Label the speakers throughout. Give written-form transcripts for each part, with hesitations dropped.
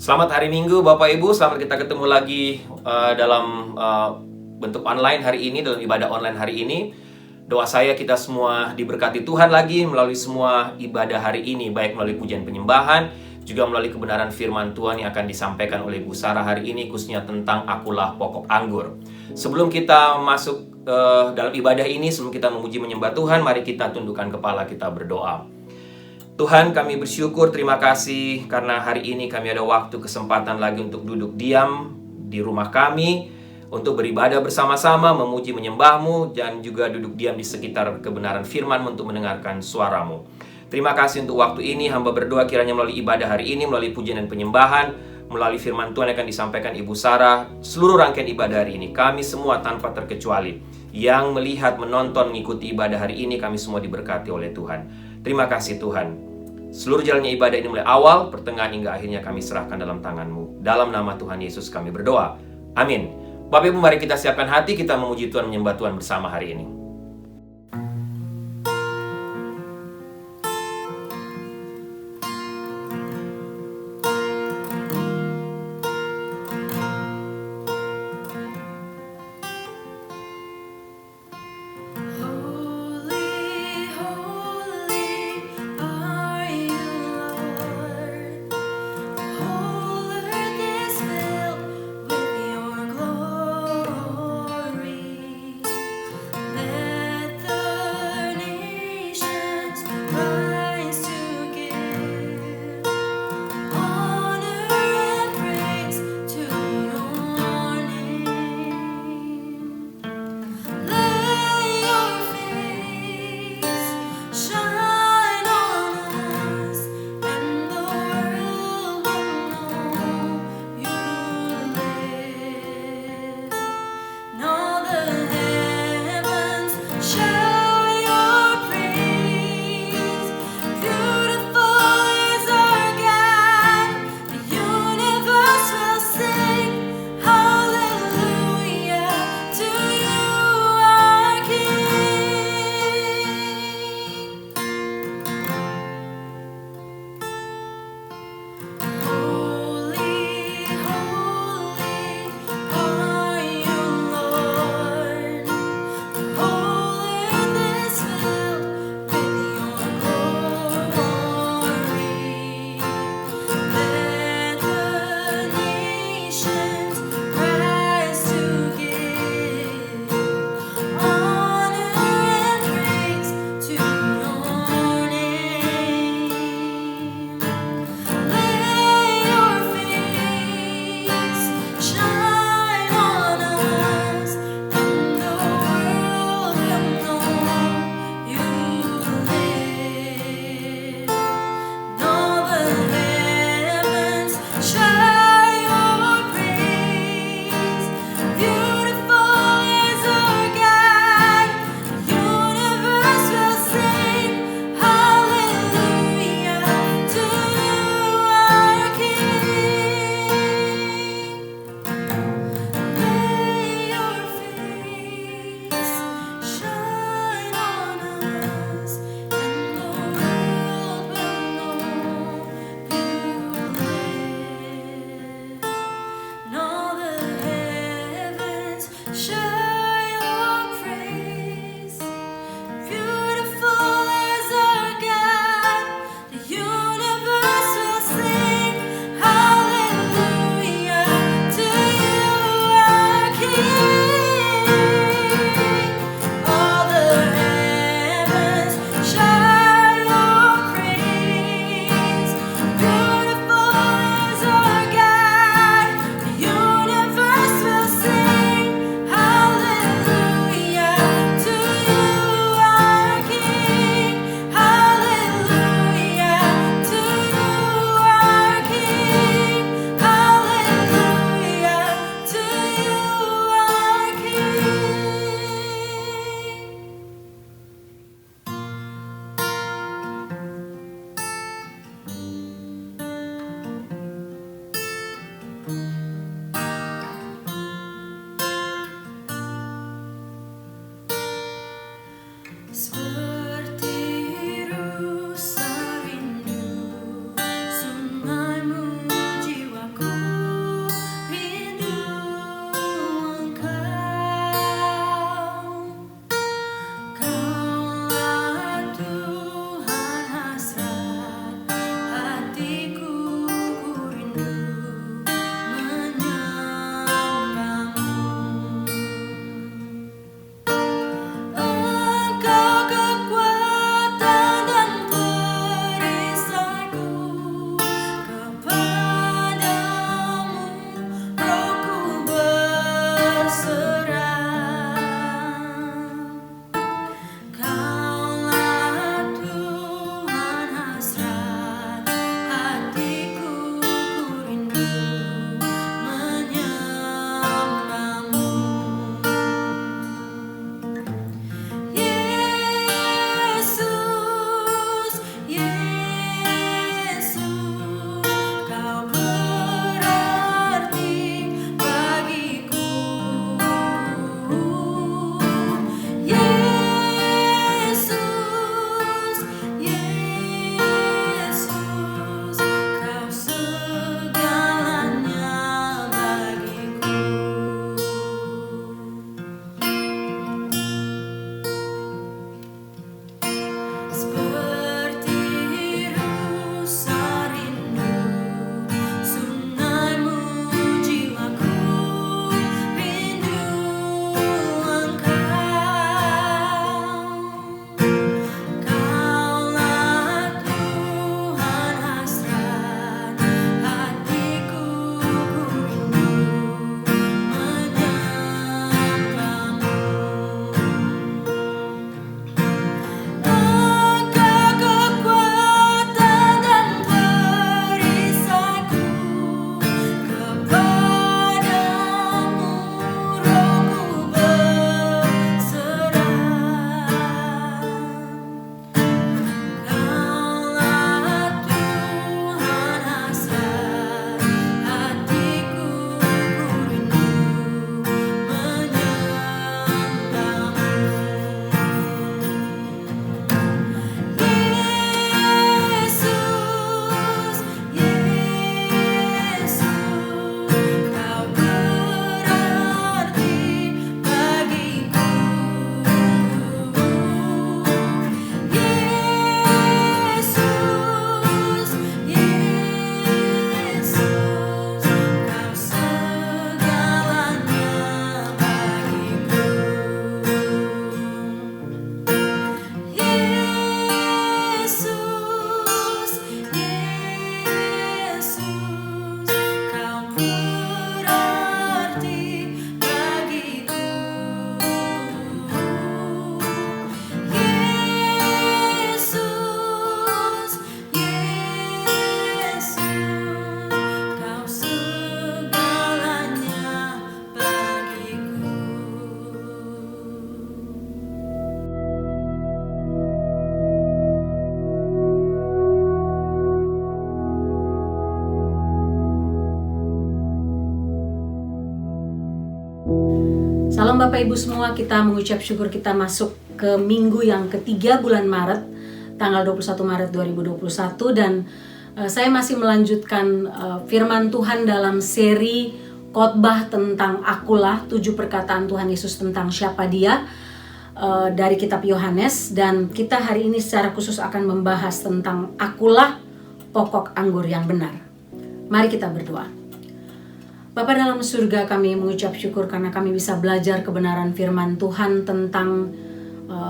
Speaker 1: Selamat hari Minggu Bapak Ibu, selamat kita ketemu lagi dalam bentuk online hari ini, dalam ibadah online hari ini. Doa saya kita semua diberkati Tuhan lagi melalui semua ibadah hari ini, baik melalui pujian penyembahan, juga melalui kebenaran firman Tuhan yang akan disampaikan oleh Bu Sarah hari ini, khususnya tentang Akulah Pokok Anggur. Sebelum kita masuk dalam ibadah ini, sebelum kita memuji menyembah Tuhan, mari kita tundukkan kepala, kita berdoa. Tuhan, kami bersyukur, terima kasih karena hari ini kami ada waktu kesempatan lagi untuk duduk diam di rumah kami, untuk beribadah bersama-sama, memuji menyembah-Mu, dan juga duduk diam di sekitar kebenaran firman-Mu untuk mendengarkan suara-Mu. Terima kasih untuk waktu ini, hamba berdoa kiranya melalui ibadah hari ini, melalui pujian dan penyembahan, melalui firman Tuhan yang akan disampaikan Ibu Sarah, seluruh rangkaian ibadah hari ini, kami semua tanpa terkecuali, yang melihat, menonton, mengikuti ibadah hari ini, kami semua diberkati oleh Tuhan. Terima kasih Tuhan. Seluruh jalannya ibadah ini mulai awal, pertengahan hingga akhirnya kami serahkan dalam tangan-Mu. Dalam nama Tuhan Yesus kami berdoa. Amin. Bapak Ibu, mari kita siapkan hati, kita memuji Tuhan, menyembah Tuhan bersama hari ini.
Speaker 2: Let Salam Bapak Ibu semua, kita mengucap syukur kita masuk ke minggu yang ketiga bulan Maret, tanggal 21 Maret 2021, dan saya masih melanjutkan firman Tuhan dalam seri khotbah tentang Akulah, 7 perkataan Tuhan Yesus tentang siapa Dia, dari kitab Yohanes. Dan kita hari ini secara khusus akan membahas tentang Akulah, pokok anggur yang benar. Mari kita berdoa. Bapa dalam surga, kami mengucap syukur karena kami bisa belajar kebenaran firman Tuhan tentang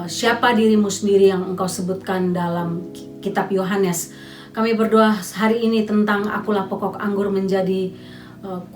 Speaker 2: siapa dirimu sendiri yang engkau sebutkan dalam kitab Yohanes. Kami berdoa hari ini tentang Akulah pokok anggur menjadi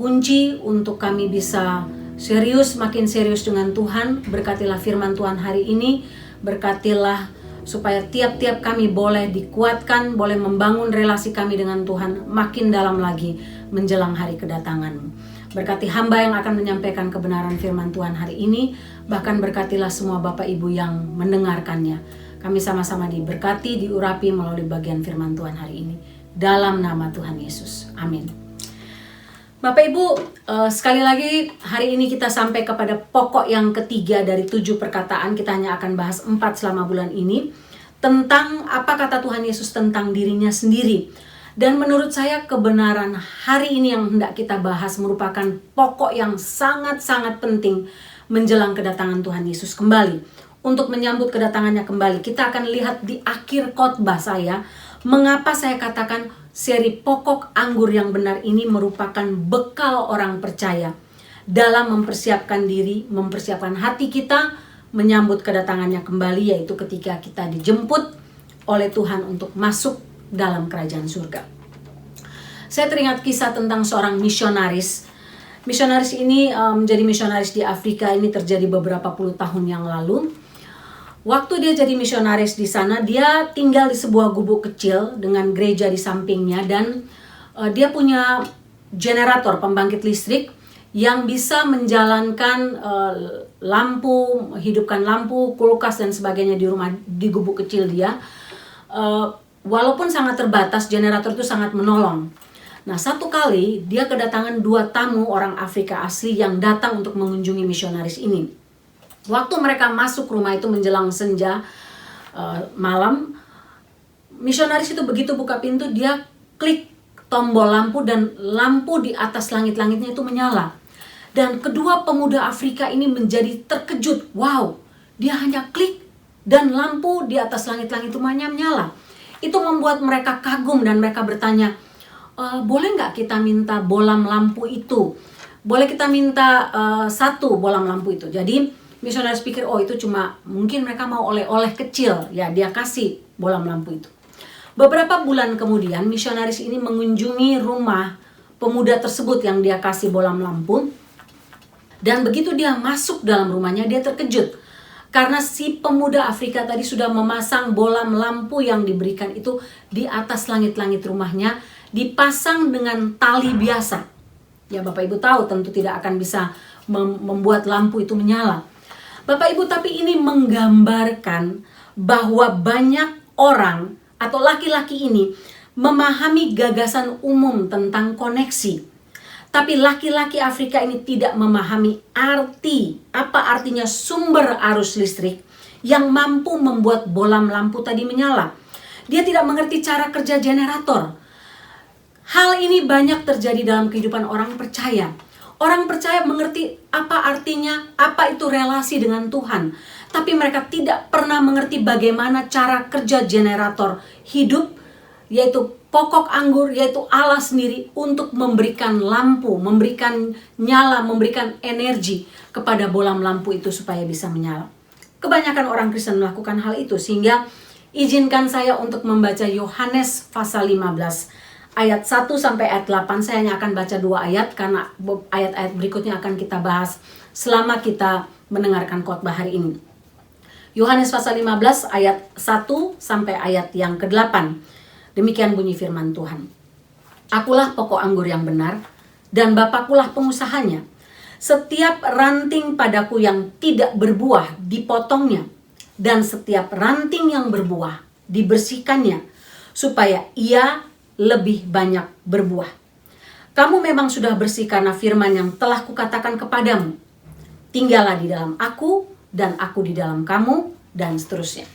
Speaker 2: kunci untuk kami bisa serius, makin serius dengan Tuhan. Berkatilah firman Tuhan hari ini, berkatilah supaya tiap-tiap kami boleh dikuatkan, boleh membangun relasi kami dengan Tuhan makin dalam lagi menjelang hari kedatangan-Mu. Berkati hamba yang akan menyampaikan kebenaran firman Tuhan hari ini, bahkan berkatilah semua Bapak Ibu yang mendengarkannya. Kami sama-sama diberkati, diurapi melalui bagian firman Tuhan hari ini. Dalam nama Tuhan Yesus. Amin. Bapak Ibu, sekali lagi hari ini kita sampai kepada pokok yang ketiga dari 7 perkataan. Kita hanya akan bahas 4 selama bulan ini, tentang apa kata Tuhan Yesus tentang dirinya sendiri. Dan menurut saya kebenaran hari ini yang hendak kita bahas merupakan pokok yang sangat-sangat penting menjelang kedatangan Tuhan Yesus kembali. Untuk menyambut kedatangannya kembali, kita akan lihat di akhir khotbah saya, mengapa saya katakan seri pokok anggur yang benar ini merupakan bekal orang percaya dalam mempersiapkan diri, mempersiapkan hati kita menyambut kedatangannya kembali, yaitu ketika kita dijemput oleh Tuhan untuk masuk dalam kerajaan surga. Saya teringat kisah tentang seorang misionaris. Misionaris ini menjadi misionaris di Afrika. Ini terjadi beberapa puluh tahun yang lalu. Waktu dia jadi misionaris di sana, dia tinggal di sebuah gubuk kecil dengan gereja di sampingnya, dan dia punya generator pembangkit listrik yang bisa menjalankan lampu, hidupkan lampu, kulkas dan sebagainya di rumah, di gubuk kecil dia. Walaupun sangat terbatas, generator itu sangat menolong. Nah, satu kali dia kedatangan 2 tamu orang Afrika asli yang datang untuk mengunjungi misionaris ini. Waktu mereka masuk rumah itu menjelang senja malam, misionaris itu begitu buka pintu, dia klik tombol lampu dan lampu di atas langit-langitnya itu menyala. Dan kedua pemuda Afrika ini menjadi terkejut. Wow, dia hanya klik dan lampu di atas langit-langit itu menyala. Itu membuat mereka kagum dan mereka bertanya, boleh nggak kita minta bolam lampu itu? Boleh kita minta 1 bolam lampu itu? Jadi misionaris pikir, oh itu cuma mungkin mereka mau oleh-oleh kecil. Ya, dia kasih bolam lampu itu. Beberapa bulan kemudian misionaris ini mengunjungi rumah pemuda tersebut yang dia kasih bolam lampu. Dan begitu dia masuk dalam rumahnya, dia terkejut. Karena si pemuda Afrika tadi sudah memasang bolam lampu yang diberikan itu di atas langit-langit rumahnya, dipasang dengan tali biasa. Ya, Bapak Ibu tahu tentu tidak akan bisa membuat lampu itu menyala. Bapak Ibu, tapi ini menggambarkan bahwa banyak orang atau laki-laki ini memahami gagasan umum tentang koneksi. Tapi laki-laki Afrika ini tidak memahami apa artinya sumber arus listrik yang mampu membuat bolam lampu tadi menyala. Dia tidak mengerti cara kerja generator. Hal ini banyak terjadi dalam kehidupan orang percaya. Orang percaya mengerti apa artinya, apa itu relasi dengan Tuhan. Tapi mereka tidak pernah mengerti bagaimana cara kerja generator hidup, yaitu pokok anggur, yaitu Allah sendiri, untuk memberikan lampu, memberikan nyala, memberikan energi kepada bolam lampu itu supaya bisa menyala. Kebanyakan orang Kristen melakukan hal itu, sehingga izinkan saya untuk membaca Yohanes pasal 15 ayat 1 sampai ayat 8. Saya hanya akan baca 2 ayat karena ayat-ayat berikutnya akan kita bahas selama kita mendengarkan khotbah hari ini. Yohanes pasal 15 ayat 1 sampai ayat yang ke-8. Demikian bunyi firman Tuhan. Akulah pokok anggur yang benar, dan Bapakulah pengusahanya. Setiap ranting padaku yang tidak berbuah dipotongnya, dan setiap ranting yang berbuah dibersihkannya, supaya ia lebih banyak berbuah. Kamu memang sudah bersih karena firman yang telah kukatakan kepadamu. Tinggallah di dalam aku dan aku di dalam kamu, dan seterusnya.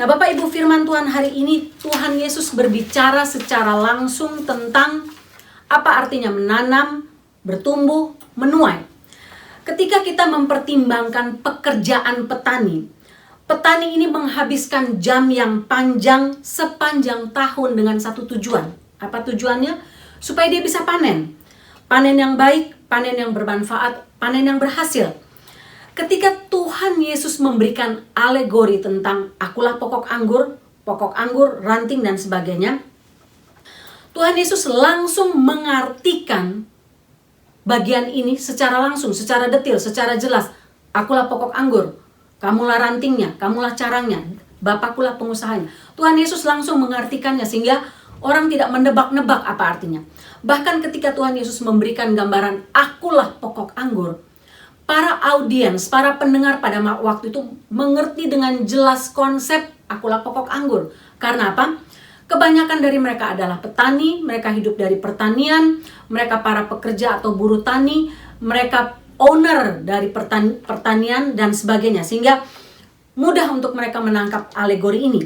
Speaker 2: Nah, Bapak Ibu, firman Tuhan hari ini, Tuhan Yesus berbicara secara langsung tentang apa artinya menanam, bertumbuh, menuai. Ketika kita mempertimbangkan pekerjaan petani, petani ini menghabiskan jam yang panjang sepanjang tahun dengan satu tujuan. Apa tujuannya? Supaya dia bisa panen. Panen yang baik, panen yang bermanfaat, panen yang berhasil. Ketika Tuhan Yesus memberikan alegori tentang akulah pokok anggur, ranting dan sebagainya, Tuhan Yesus langsung mengartikan bagian ini secara langsung, secara detil, secara jelas. Akulah pokok anggur, kamulah rantingnya, kamulah carangnya, Bapakulah pengusahanya. Tuhan Yesus langsung mengartikannya sehingga orang tidak menebak-nebak apa artinya. Bahkan ketika Tuhan Yesus memberikan gambaran akulah pokok anggur, para audiens, para pendengar pada waktu itu mengerti dengan jelas konsep akulah pokok anggur. Karena apa? Kebanyakan dari mereka adalah petani, mereka hidup dari pertanian, mereka para pekerja atau buruh tani, mereka owner dari pertanian dan sebagainya. Sehingga mudah untuk mereka menangkap alegori ini.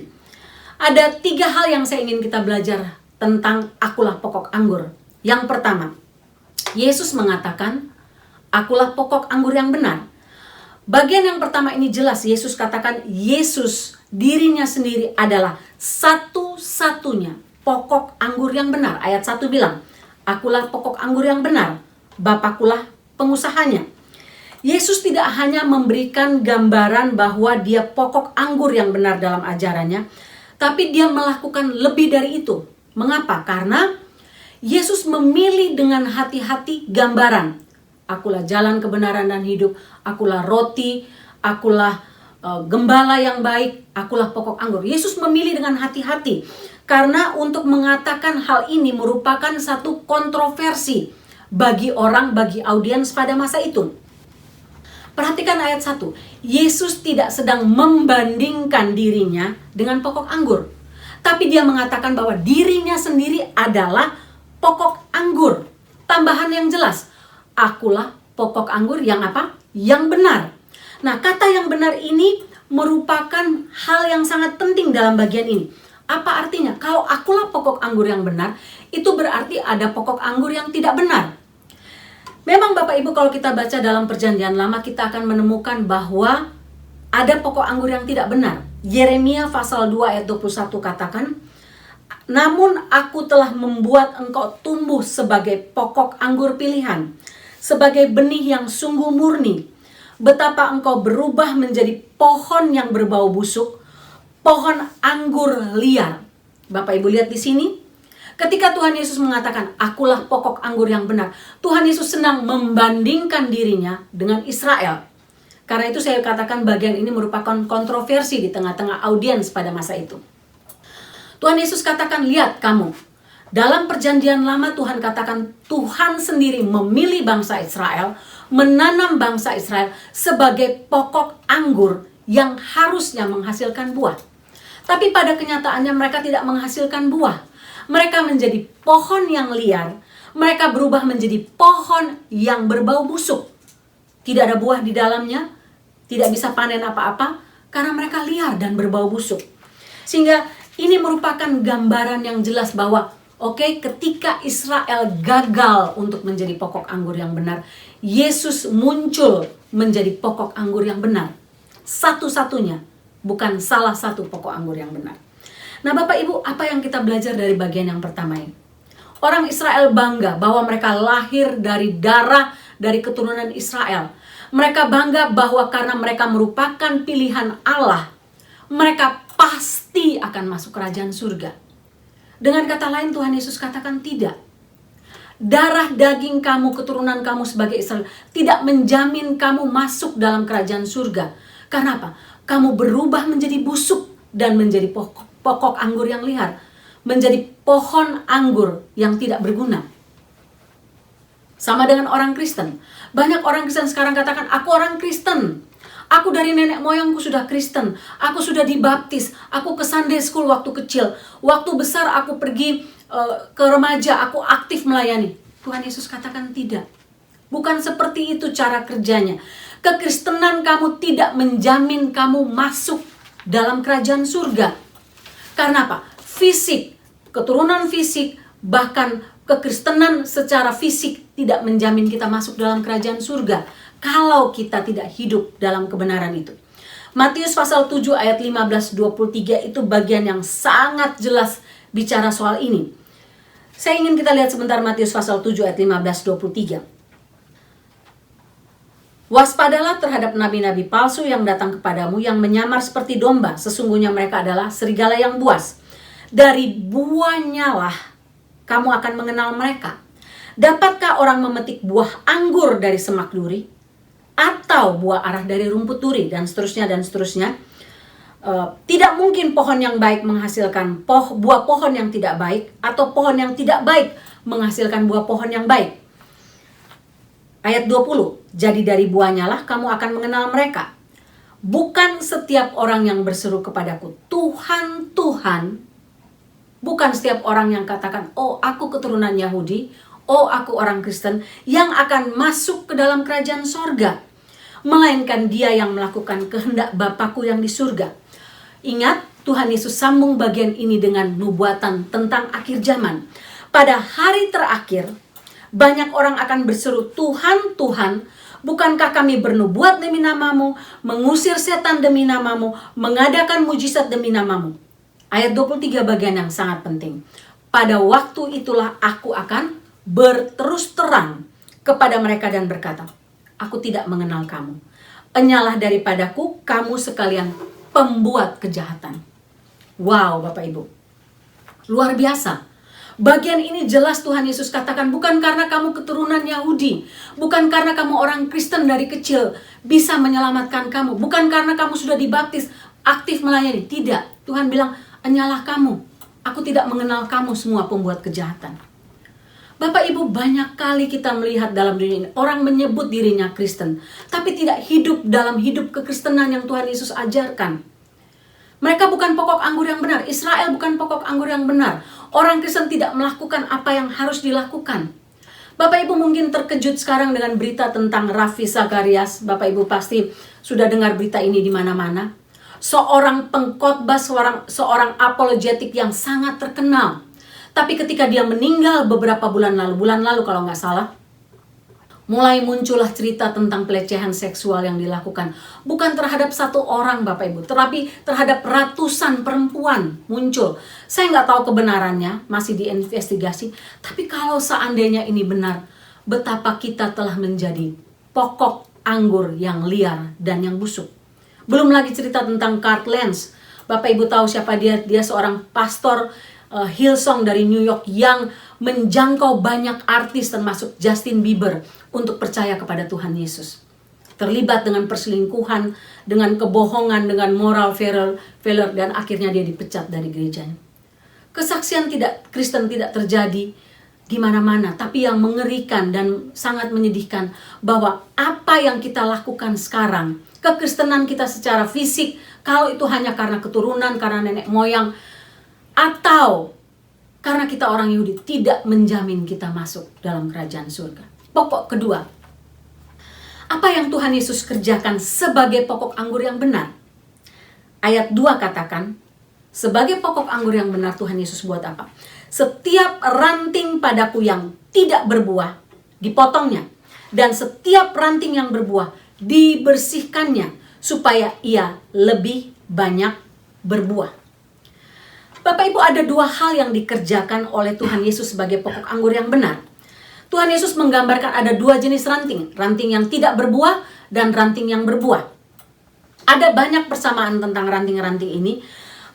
Speaker 2: Ada 3 hal yang saya ingin kita belajar tentang akulah pokok anggur. Yang pertama, Yesus mengatakan, akulah pokok anggur yang benar. Bagian yang pertama ini jelas, Yesus katakan Yesus dirinya sendiri adalah satu-satunya pokok anggur yang benar. Ayat 1 bilang, akulah pokok anggur yang benar, Bapakulah pengusahanya. Yesus tidak hanya memberikan gambaran bahwa dia pokok anggur yang benar dalam ajarannya, tapi dia melakukan lebih dari itu. Mengapa? Karena Yesus memilih dengan hati-hati gambaran. Akulah jalan kebenaran dan hidup, akulah roti, akulah gembala yang baik, akulah pokok anggur. Yesus memilih dengan hati-hati karena untuk mengatakan hal ini merupakan satu kontroversi bagi orang, bagi audiens pada masa itu. Perhatikan ayat 1. Yesus tidak sedang membandingkan dirinya dengan pokok anggur, tapi dia mengatakan bahwa dirinya sendiri adalah pokok anggur. Tambahan yang jelas, akulah pokok anggur yang apa? Yang benar. Nah, kata yang benar ini merupakan hal yang sangat penting dalam bagian ini. Apa artinya? Kalau akulah pokok anggur yang benar, itu berarti ada pokok anggur yang tidak benar. Memang Bapak Ibu, kalau kita baca dalam perjanjian lama, kita akan menemukan bahwa ada pokok anggur yang tidak benar. Yeremia pasal 2 ayat 21 katakan, namun aku telah membuat engkau tumbuh sebagai pokok anggur pilihan, sebagai benih yang sungguh murni. Betapa engkau berubah menjadi pohon yang berbau busuk, pohon anggur liar. Bapak Ibu lihat di sini, ketika Tuhan Yesus mengatakan, akulah pokok anggur yang benar, Tuhan Yesus senang membandingkan dirinya dengan Israel. Karena itu saya katakan bagian ini merupakan kontroversi di tengah-tengah audiens pada masa itu. Tuhan Yesus katakan, lihat kamu, dalam perjanjian lama Tuhan katakan Tuhan sendiri memilih bangsa Israel, menanam bangsa Israel sebagai pokok anggur yang harusnya menghasilkan buah. Tapi pada kenyataannya mereka tidak menghasilkan buah. Mereka menjadi pohon yang liar, mereka berubah menjadi pohon yang berbau busuk. Tidak ada buah di dalamnya, tidak bisa panen apa-apa karena mereka liar dan berbau busuk. Sehingga ini merupakan gambaran yang jelas bahwa ketika Israel gagal untuk menjadi pokok anggur yang benar, Yesus muncul menjadi pokok anggur yang benar. Satu-satunya, bukan salah satu pokok anggur yang benar. Nah Bapak Ibu, apa yang kita belajar dari bagian yang pertama ini? Orang Israel bangga bahwa mereka lahir dari darah, dari keturunan Israel. Mereka bangga bahwa karena mereka merupakan pilihan Allah, mereka pasti akan masuk kerajaan surga. Dengan kata lain Tuhan Yesus katakan tidak. Darah daging kamu, keturunan kamu sebagai Israel tidak menjamin kamu masuk dalam kerajaan surga. Karena apa? Kamu berubah menjadi busuk dan menjadi pokok anggur yang liar. Menjadi pohon anggur yang tidak berguna. Sama dengan orang Kristen. Banyak orang Kristen sekarang katakan, aku orang Kristen. Aku dari nenek moyangku sudah Kristen. Aku sudah dibaptis. Aku ke Sunday School waktu kecil. Waktu besar aku pergi ke remaja. Aku aktif melayani. Tuhan Yesus katakan tidak. Bukan seperti itu cara kerjanya. Kekristenan kamu tidak menjamin kamu masuk dalam kerajaan surga. Karena apa? Fisik, keturunan fisik, bahkan kekristenan secara fisik tidak menjamin kita masuk dalam kerajaan surga kalau kita tidak hidup dalam kebenaran itu. Matius pasal 7 ayat 15-23 itu bagian yang sangat jelas bicara soal ini. Saya ingin kita lihat sebentar Matius pasal 7 ayat 15-23. Waspadalah terhadap nabi-nabi palsu yang datang kepadamu, yang menyamar seperti domba, sesungguhnya mereka adalah serigala yang buas. Dari buahnya lah kamu akan mengenal mereka. Dapatkah orang memetik buah anggur dari semak duri, atau buah arah dari rumput duri, dan seterusnya dan seterusnya. Tidak mungkin pohon yang baik menghasilkan buah pohon yang tidak baik, atau pohon yang tidak baik menghasilkan buah pohon yang baik. Ayat 20, jadi dari buahnya lah kamu akan mengenal mereka. Bukan setiap orang yang berseru kepadaku, Tuhan, Tuhan. Bukan setiap orang yang katakan, oh aku keturunan Yahudi, oh aku orang Kristen, yang akan masuk ke dalam kerajaan sorga. Melainkan dia yang melakukan kehendak Bapakku yang di surga. Ingat, Tuhan Yesus sambung bagian ini dengan nubuatan tentang akhir zaman. Pada hari terakhir, banyak orang akan berseru, Tuhan, Tuhan, bukankah kami bernubuat demi namamu, mengusir setan demi namamu, mengadakan mujizat demi namamu? Ayat 23 bagian yang sangat penting. Pada waktu itulah aku akan berterus terang kepada mereka dan berkata, aku tidak mengenal kamu. Enyalah daripadaku kamu sekalian pembuat kejahatan. Wow, Bapak Ibu. Luar biasa. Bagian ini jelas Tuhan Yesus katakan, bukan karena kamu keturunan Yahudi, bukan karena kamu orang Kristen dari kecil bisa menyelamatkan kamu, bukan karena kamu sudah dibaptis, aktif melayani. Tidak, Tuhan bilang, enyalah kamu, aku tidak mengenal kamu semua pembuat kejahatan. Bapak Ibu, banyak kali kita melihat dalam dunia ini, orang menyebut dirinya Kristen, tapi tidak hidup dalam hidup kekristenan yang Tuhan Yesus ajarkan. Mereka bukan pokok anggur yang benar, Israel bukan pokok anggur yang benar. Orang Kristen tidak melakukan apa yang harus dilakukan. Bapak Ibu mungkin terkejut sekarang dengan berita tentang Ravi Zacharias. Bapak Ibu pasti sudah dengar berita ini di mana-mana. Seorang pengkhotbah, seorang apologetik yang sangat terkenal. Tapi ketika dia meninggal beberapa bulan lalu kalau nggak salah, mulai muncullah cerita tentang pelecehan seksual yang dilakukan. Bukan terhadap satu orang Bapak Ibu, tetapi terhadap ratusan perempuan muncul. Saya nggak tahu kebenarannya, masih diinvestigasi. Tapi kalau seandainya ini benar, betapa kita telah menjadi pokok anggur yang liar dan yang busuk. Belum lagi cerita tentang Kurt Lenz. Bapak Ibu tahu siapa dia? Dia seorang pastor Hillsong dari New York yang menjangkau banyak artis termasuk Justin Bieber untuk percaya kepada Tuhan Yesus. Terlibat dengan perselingkuhan, dengan kebohongan, dengan moral failure, dan akhirnya dia dipecat dari gerejanya. Kesaksian Kristen tidak terjadi di mana-mana, tapi yang mengerikan dan sangat menyedihkan bahwa apa yang kita lakukan sekarang, kekristenan kita secara fisik, kalau itu hanya karena keturunan, karena nenek moyang, atau karena kita orang Yahudi, tidak menjamin kita masuk dalam kerajaan surga. Pokok kedua, apa yang Tuhan Yesus kerjakan sebagai pokok anggur yang benar? Ayat 2 katakan, sebagai pokok anggur yang benar Tuhan Yesus buat apa? Setiap ranting padaku yang tidak berbuah, dipotongnya. Dan setiap ranting yang berbuah, dibersihkannya, supaya ia lebih banyak berbuah. Bapak Ibu, ada dua hal yang dikerjakan oleh Tuhan Yesus sebagai pokok anggur yang benar. Tuhan Yesus menggambarkan ada dua jenis ranting. Ranting yang tidak berbuah dan ranting yang berbuah. Ada banyak persamaan tentang ranting-ranting ini.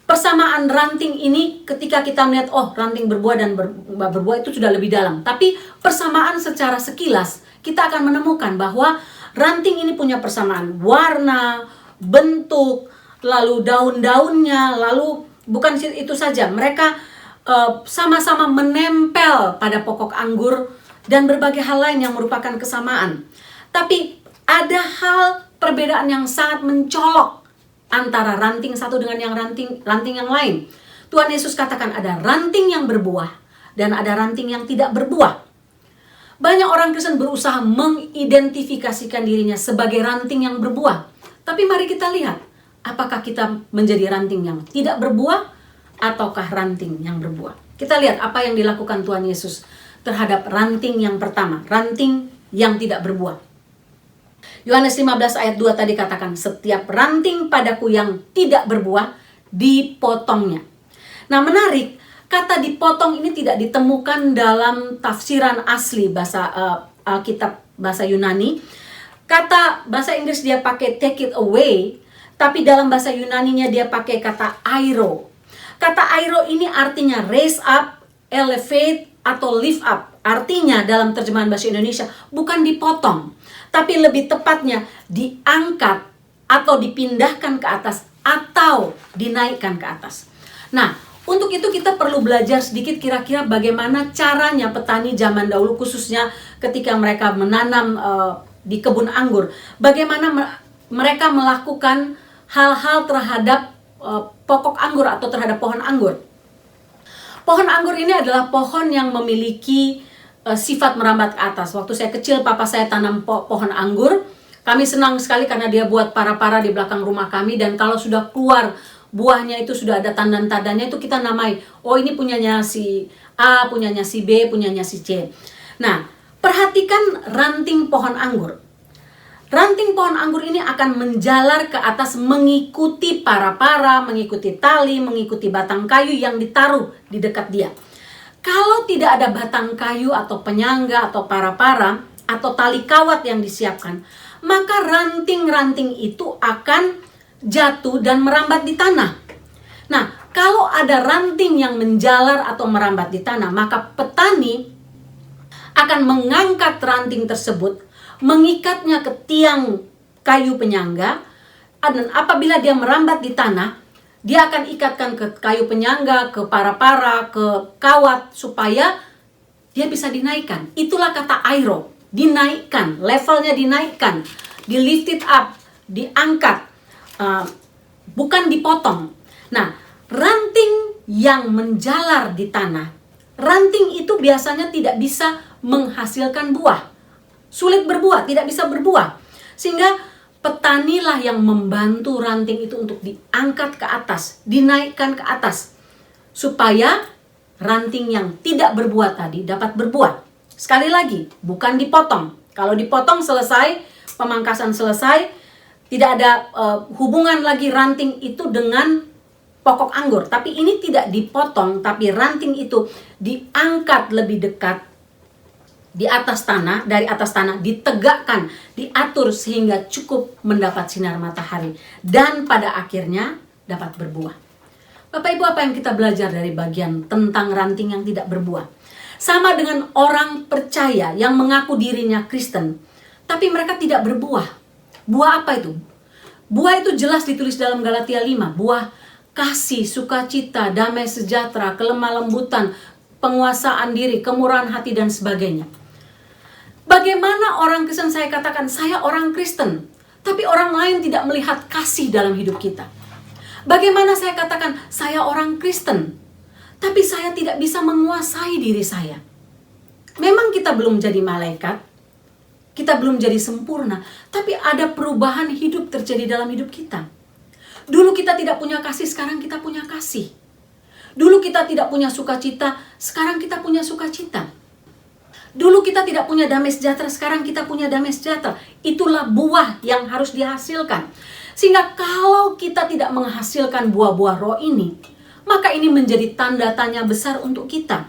Speaker 2: Persamaan ranting ini ketika kita melihat, oh ranting berbuah dan berbuah itu sudah lebih dalam. Tapi persamaan secara sekilas, kita akan menemukan bahwa ranting ini punya persamaan warna, bentuk, lalu daun-daunnya, lalu bukan itu saja, mereka sama-sama menempel pada pokok anggur dan berbagai hal lain yang merupakan kesamaan. Tapi ada hal perbedaan yang sangat mencolok antara ranting satu dengan yang ranting yang lain. Tuhan Yesus katakan ada ranting yang berbuah dan ada ranting yang tidak berbuah. Banyak orang Kristen berusaha mengidentifikasikan dirinya sebagai ranting yang berbuah. Tapi mari kita lihat, apakah kita menjadi ranting yang tidak berbuah ataukah ranting yang berbuah. Kita lihat apa yang dilakukan Tuhan Yesus terhadap ranting yang pertama, ranting yang tidak berbuah. Yohanes 15 ayat 2 tadi katakan, setiap ranting padaku yang tidak berbuah, dipotongnya. Nah, menarik, kata dipotong ini tidak ditemukan dalam tafsiran asli bahasa Alkitab bahasa Yunani. Kata bahasa Inggris dia pakai take it away, tapi dalam bahasa Yunaninya dia pakai kata airo. Kata airo ini artinya raise up, elevate, atau lift up. Artinya dalam terjemahan bahasa Indonesia bukan dipotong, tapi lebih tepatnya diangkat atau dipindahkan ke atas atau dinaikkan ke atas. Nah, untuk itu kita perlu belajar sedikit kira-kira bagaimana caranya petani zaman dahulu, khususnya ketika mereka menanam di kebun anggur. Bagaimana mereka melakukan hal-hal terhadap pokok anggur atau terhadap pohon anggur. Pohon anggur ini adalah pohon yang memiliki sifat merambat ke atas. Waktu saya kecil, papa saya tanam pohon anggur. Kami senang sekali karena dia buat para-para di belakang rumah kami. Dan kalau sudah keluar buahnya itu sudah ada tanda-tandanya, itu kita namai. Oh, ini punyanya si A, punyanya si B, punyanya si C. Nah, perhatikan ranting pohon anggur. Ranting pohon anggur ini akan menjalar ke atas mengikuti para-para, mengikuti tali, mengikuti batang kayu yang ditaruh di dekat dia. Kalau tidak ada batang kayu atau penyangga atau para-para atau tali kawat yang disiapkan, maka ranting-ranting itu akan jatuh dan merambat di tanah. Nah, kalau ada ranting yang menjalar atau merambat di tanah, maka petani akan mengangkat ranting tersebut, mengikatnya ke tiang kayu penyangga, dan apabila dia merambat di tanah, dia akan ikatkan ke kayu penyangga, ke para-para, ke kawat, supaya dia bisa dinaikkan. Itulah kata airo, dinaikkan, levelnya dinaikkan, di lift it up, diangkat, bukan dipotong. Nah, ranting yang menjalar di tanah, ranting itu biasanya tidak bisa menghasilkan buah. Sulit berbuah, tidak bisa berbuah. Sehingga petanilah yang membantu ranting itu untuk diangkat ke atas, dinaikkan ke atas, supaya ranting yang tidak berbuah tadi dapat berbuah. Sekali lagi, bukan dipotong. Kalau dipotong selesai, pemangkasan selesai, tidak ada hubungan lagi ranting itu dengan pokok anggur. Tapi ini tidak dipotong, tapi ranting itu diangkat lebih dekat di atas tanah, dari atas tanah ditegakkan, diatur sehingga cukup mendapat sinar matahari dan pada akhirnya dapat berbuah. Bapak Ibu, apa yang kita belajar dari bagian tentang ranting yang tidak berbuah? Sama dengan orang percaya yang mengaku dirinya Kristen, tapi mereka tidak berbuah. Buah apa itu? Buah itu jelas ditulis dalam Galatia 5, buah kasih, sukacita, damai sejahtera, kelemah lembutan, penguasaan diri, kemurahan hati dan sebagainya. Bagaimana orang Kristen, saya katakan saya orang Kristen, tapi orang lain tidak melihat kasih dalam hidup kita. Bagaimana saya katakan saya orang Kristen, tapi saya tidak bisa menguasai diri saya. Memang kita belum jadi malaikat, kita belum jadi sempurna, tapi ada perubahan hidup terjadi dalam hidup kita. Dulu kita tidak punya kasih, sekarang kita punya kasih. Dulu kita tidak punya sukacita, sekarang kita punya sukacita. Dulu kita tidak punya damai sejahtera, sekarang kita punya damai sejahtera. Itulah buah yang harus dihasilkan. Sehingga kalau kita tidak menghasilkan buah-buah roh ini, maka ini menjadi tanda tanya besar untuk kita.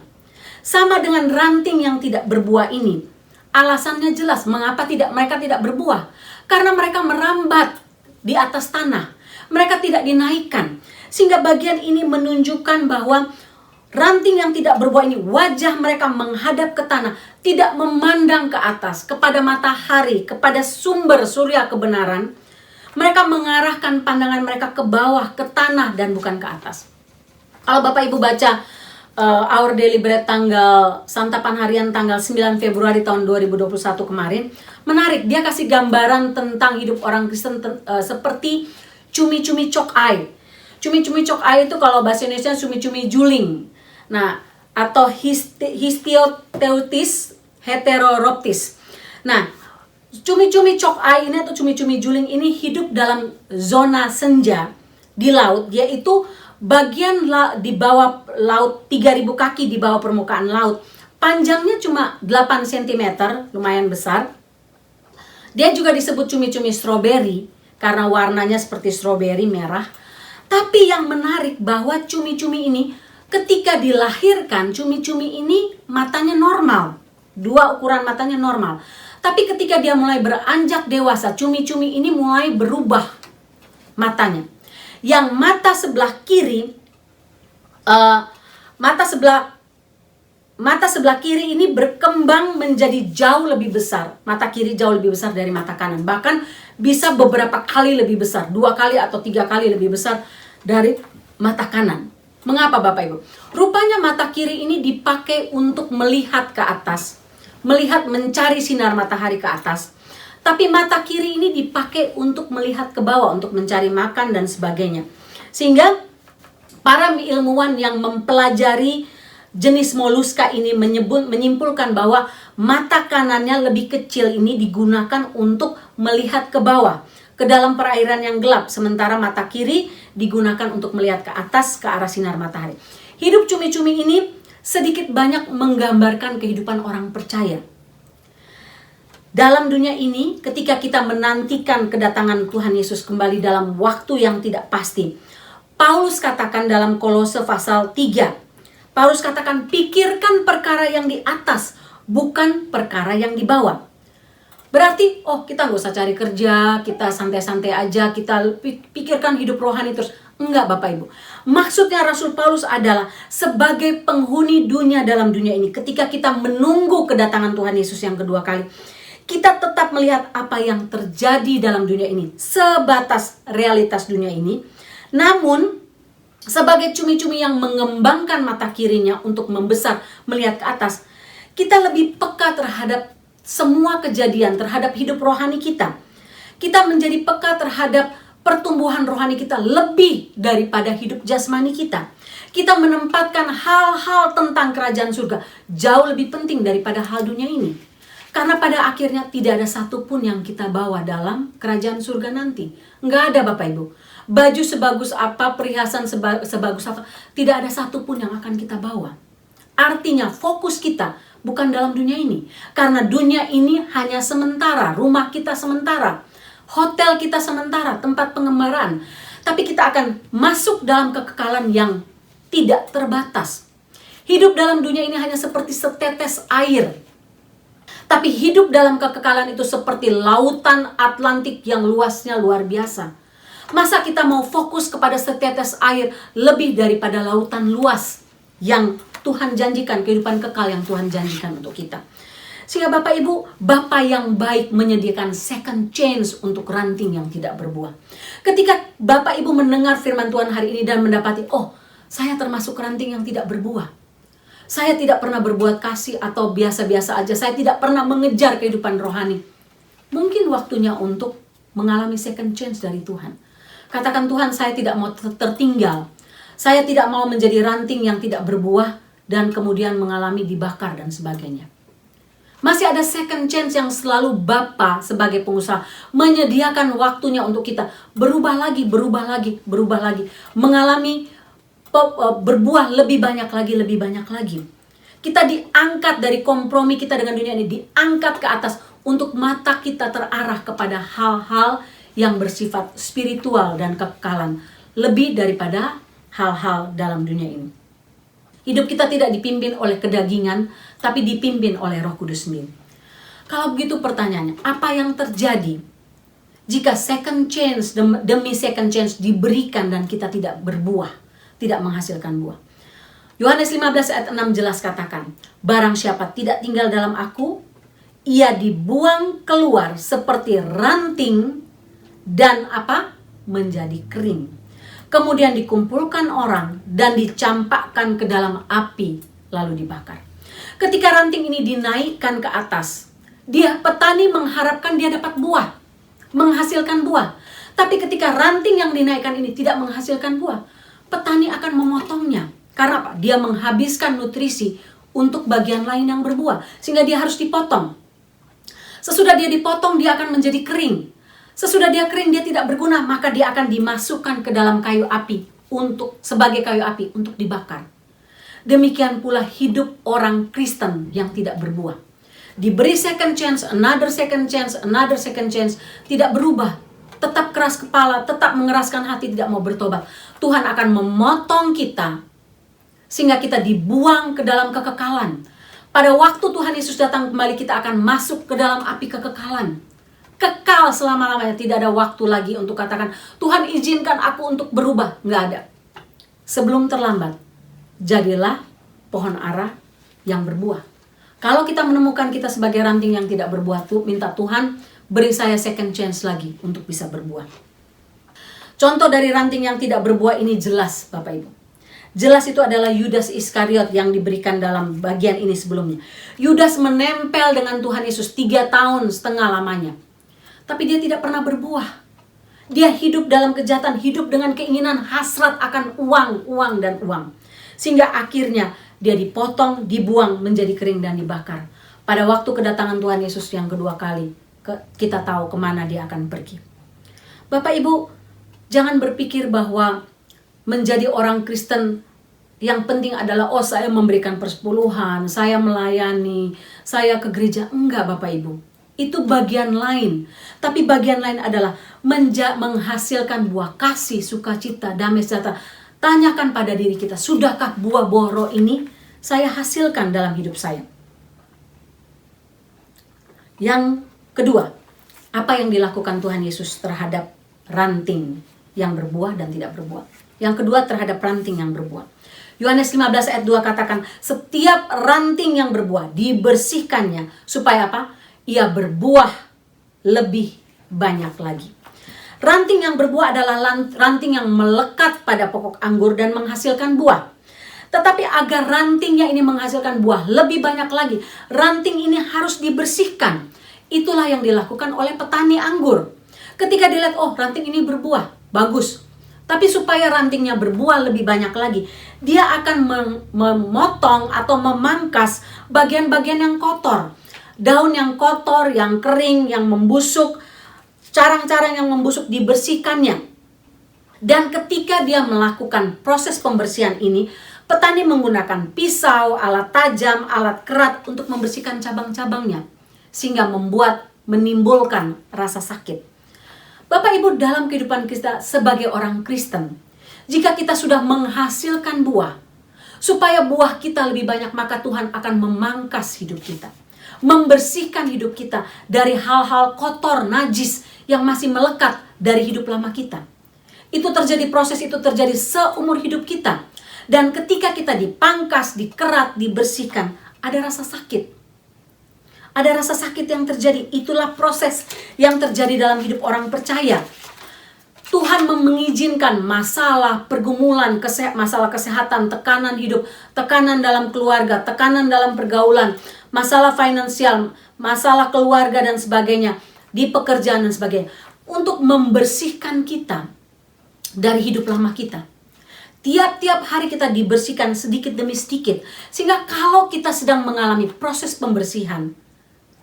Speaker 2: Sama dengan ranting yang tidak berbuah ini. Alasannya jelas, mengapa mereka tidak berbuah? Karena mereka merambat di atas tanah. Mereka tidak dinaikkan. Sehingga bagian ini menunjukkan bahwa ranting yang tidak berbuah ini, wajah mereka menghadap ke tanah, tidak memandang ke atas, kepada matahari, kepada sumber surya kebenaran. Mereka mengarahkan pandangan mereka ke bawah, ke tanah, dan bukan ke atas. Kalau Bapak Ibu baca Our Daily Bread santapan harian tanggal 9 Februari tahun 2021 kemarin, menarik, dia kasih gambaran tentang hidup orang Kristen seperti cumi-cumi cok ai. Cumi-cumi cok ai itu kalau bahasa Indonesia cumi-cumi juling. Nah, atau histioteutes heteroroptis. Nah, cumi-cumi cokay ini atau cumi-cumi juling ini hidup dalam zona senja di laut, yaitu bagian di bawah laut, 3000 kaki di bawah permukaan laut. Panjangnya cuma 8 cm, lumayan besar. Dia juga disebut cumi-cumi stroberi karena warnanya seperti stroberi merah. Tapi yang menarik bahwa cumi-cumi ini ketika dilahirkan, cumi-cumi ini matanya normal. 2 ukuran matanya normal. Tapi ketika dia mulai beranjak dewasa, cumi-cumi ini mulai berubah matanya. Yang mata sebelah kiri, mata sebelah kiri ini berkembang menjadi jauh lebih besar. Mata kiri jauh lebih besar dari mata kanan. Bahkan bisa beberapa kali lebih besar. 2 kali atau 3 kali lebih besar dari mata kanan. Mengapa Bapak Ibu? Rupanya mata kiri ini dipakai untuk melihat ke atas. Melihat mencari sinar matahari ke atas. Tapi mata kiri ini dipakai untuk melihat ke bawah. Untuk mencari makan dan sebagainya. Sehingga para ilmuwan yang mempelajari jenis moluska ini menyimpulkan bahwa mata kanannya lebih kecil ini digunakan untuk melihat ke bawah, ke dalam perairan yang gelap, sementara mata kiri digunakan untuk melihat ke atas, ke arah sinar matahari. Hidup cumi-cumi ini sedikit banyak menggambarkan kehidupan orang percaya. Dalam dunia ini, ketika kita menantikan kedatangan Tuhan Yesus kembali dalam waktu yang tidak pasti, Paulus katakan dalam Kolose pasal 3, Paulus katakan, pikirkan perkara yang di atas, bukan perkara yang di bawah. Berarti, kita gak usah cari kerja, kita santai-santai aja, kita pikirkan hidup rohani terus. Enggak Bapak Ibu. Maksudnya Rasul Paulus adalah sebagai penghuni dunia dalam dunia ini. Ketika kita menunggu kedatangan Tuhan Yesus yang kedua kali, kita tetap melihat apa yang terjadi dalam dunia ini. Sebatas realitas dunia ini. Namun, sebagai cumi-cumi yang mengembangkan mata kirinya untuk membesar, melihat ke atas, kita lebih peka terhadap semua kejadian, terhadap hidup rohani kita. Kita menjadi peka terhadap pertumbuhan rohani kita lebih daripada hidup jasmani kita. Kita menempatkan hal-hal tentang kerajaan surga jauh lebih penting daripada hal dunia ini. Karena pada akhirnya tidak ada satupun yang kita bawa dalam kerajaan surga nanti. Nggak ada Bapak Ibu. Baju sebagus apa, perhiasan sebagus apa, tidak ada satupun yang akan kita bawa. Artinya fokus kita bukan dalam dunia ini. Karena dunia ini hanya sementara, rumah kita sementara, hotel kita sementara, tempat pengembaraan. Tapi kita akan masuk dalam kekekalan yang tidak terbatas. Hidup dalam dunia ini hanya seperti setetes air. Tapi hidup dalam kekekalan itu seperti lautan Atlantik yang luasnya luar biasa. Masa kita mau fokus kepada setetes air lebih daripada lautan luas yang Tuhan janjikan, kehidupan kekal yang Tuhan janjikan untuk kita. Sehingga Bapak Ibu, Bapa yang baik menyediakan second chance untuk ranting yang tidak berbuah. Ketika Bapak Ibu mendengar firman Tuhan hari ini dan mendapati, saya termasuk ranting yang tidak berbuah. Saya tidak pernah berbuat kasih atau biasa-biasa aja. Saya tidak pernah mengejar kehidupan rohani. Mungkin waktunya untuk mengalami second chance dari Tuhan. Katakan, Tuhan, saya tidak mau tertinggal. Saya tidak mau menjadi ranting yang tidak berbuah dan kemudian mengalami dibakar dan sebagainya. Masih ada second chance yang selalu Bapa sebagai pengusaha menyediakan waktunya untuk kita berubah lagi, mengalami berbuah lebih banyak lagi. Kita diangkat dari kompromi kita dengan dunia ini, diangkat ke atas untuk mata kita terarah kepada hal-hal yang bersifat spiritual dan kekekalan lebih daripada hal-hal dalam dunia ini. Hidup kita tidak dipimpin oleh kedagingan, tapi dipimpin oleh Roh Kudus sendiri. Kalau begitu pertanyaannya, apa yang terjadi jika second chance demi second chance diberikan dan kita tidak berbuah, tidak menghasilkan buah? Yohanes 15 ayat 6 jelas katakan, barang siapa tidak tinggal dalam aku, ia dibuang keluar seperti ranting dan menjadi kering. Kemudian dikumpulkan orang dan dicampakkan ke dalam api lalu dibakar. Ketika ranting ini dinaikkan ke atas, petani mengharapkan dia dapat buah, menghasilkan buah. Tapi ketika ranting yang dinaikkan ini tidak menghasilkan buah, petani akan memotongnya. Karena Dia menghabiskan nutrisi untuk bagian lain yang berbuah. Sehingga dia harus dipotong. Sesudah dia dipotong, dia akan menjadi kering. Sesudah dia kering, dia tidak berguna, maka dia akan dimasukkan ke dalam kayu api sebagai kayu api untuk dibakar. Demikian pula hidup orang Kristen yang tidak berbuah. Diberi second chance, another second chance, another second chance, tidak berubah. Tetap keras kepala, tetap mengeraskan hati, tidak mau bertobat. Tuhan akan memotong kita sehingga kita dibuang ke dalam kekekalan. Pada waktu Tuhan Yesus datang kembali, kita akan masuk ke dalam api kekekalan. Kekal selama-lamanya, tidak ada waktu lagi untuk katakan, Tuhan izinkan aku untuk berubah. Nggak ada. Sebelum terlambat, jadilah pohon ara yang berbuah. Kalau kita menemukan kita sebagai ranting yang tidak berbuah, minta Tuhan beri saya second chance lagi untuk bisa berbuah. Contoh dari ranting yang tidak berbuah ini jelas, Bapak Ibu. Jelas itu adalah Yudas Iskariot yang diberikan dalam bagian ini sebelumnya. Yudas menempel dengan Tuhan Yesus 3 tahun setengah lamanya. Tapi dia tidak pernah berbuah. Dia hidup dalam kejahatan, hidup dengan keinginan hasrat akan uang, dan uang. Sehingga akhirnya dia dipotong, dibuang menjadi kering dan dibakar. Pada waktu kedatangan Tuhan Yesus yang kedua kali, kita tahu kemana dia akan pergi. Bapak Ibu, jangan berpikir bahwa menjadi orang Kristen yang penting adalah, oh saya memberikan persepuluhan, saya melayani, saya ke gereja. Enggak Bapak Ibu, itu bagian lain. Tapi bagian lain adalah menghasilkan buah kasih, sukacita, damai sejahtera. Tanyakan pada diri kita, sudahkah buah-buah roh ini saya hasilkan dalam hidup saya? Yang kedua, apa yang dilakukan Tuhan Yesus terhadap ranting yang berbuah dan tidak berbuah? Yang kedua, terhadap ranting yang berbuah. Yohanes 15 ayat 2 katakan, setiap ranting yang berbuah dibersihkannya supaya apa? Ia berbuah lebih banyak lagi. Ranting yang berbuah adalah ranting yang melekat pada pokok anggur dan menghasilkan buah. Tetapi agar rantingnya ini menghasilkan buah lebih banyak lagi, ranting ini harus dibersihkan. Itulah yang dilakukan oleh petani anggur. Ketika dilihat, oh ranting ini berbuah, bagus. Tapi supaya rantingnya berbuah lebih banyak lagi, dia akan memotong atau memangkas bagian-bagian yang kotor. Daun yang kotor, yang kering, yang membusuk, carang-carang yang membusuk dibersihkannya. Dan ketika dia melakukan proses pembersihan ini, petani menggunakan pisau, alat tajam, alat kerat untuk membersihkan cabang-cabangnya. Sehingga menimbulkan rasa sakit. Bapak Ibu, dalam kehidupan kita sebagai orang Kristen, jika kita sudah menghasilkan buah, supaya buah kita lebih banyak, maka Tuhan akan memangkas hidup kita. Membersihkan hidup kita dari hal-hal kotor, najis yang masih melekat dari hidup lama kita. Itu terjadi, proses itu terjadi seumur hidup kita. Dan ketika kita dipangkas, dikerat, dibersihkan, ada rasa sakit. Ada rasa sakit yang terjadi. Itulah proses yang terjadi dalam hidup orang percaya. Tuhan mengizinkan masalah, pergumulan, masalah kesehatan, tekanan hidup, tekanan dalam keluarga, tekanan dalam pergaulan, masalah finansial, masalah keluarga dan sebagainya, di pekerjaan dan sebagainya, untuk membersihkan kita dari hidup lama kita. Tiap-tiap hari kita dibersihkan sedikit demi sedikit. Sehingga kalau kita sedang mengalami proses pembersihan,